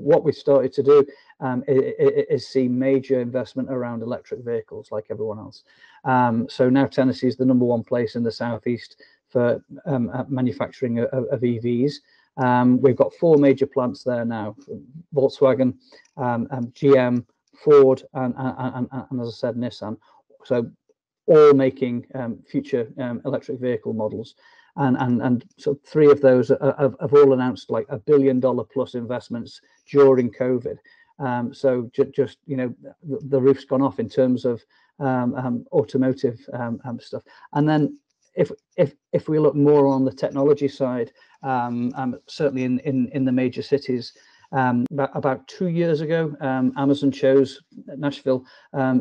what we started to do is see major investment around electric vehicles, like everyone else. So now Tennessee is the #1 place in the southeast for manufacturing of EVs. We've got 4 major plants there now: Volkswagen, GM, Ford, and as I said, Nissan. So all making future electric vehicle models. And so 3 of those have all announced like $1 billion plus investments during COVID. So just the roof's gone off in terms of automotive stuff. And then if we look more on the technology side, certainly in the major cities, about 2 years ago, Amazon chose Nashville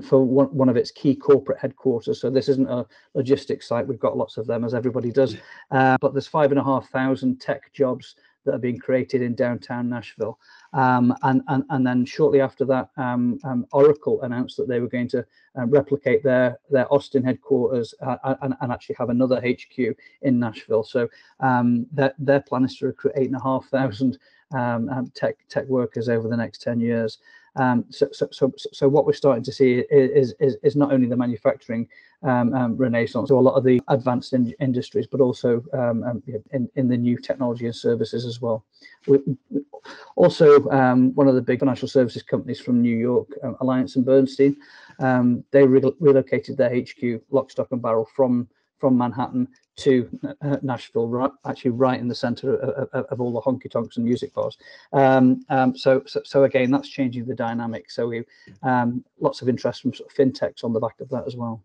for one of its key corporate headquarters. So this isn't a logistics site. We've got lots of them, as everybody does. But there's 5,500 tech jobs that are being created in downtown Nashville. And then shortly after that, Oracle announced that they were going to replicate their Austin headquarters and actually have another HQ in Nashville. So their plan is to recruit 8,500 tech workers over the next 10 years. So what we're starting to see is not only the manufacturing renaissance, or a lot of the advanced industries, but also in the new technology and services as well. Also, one of the big financial services companies from New York, Alliance and Bernstein, they relocated their HQ, lock, stock and barrel, from Manhattan to Nashville, actually right in the center of all the honky tonks and music bars. So again, that's changing the dynamic. So we lots of interest from sort of fintechs on the back of that as well.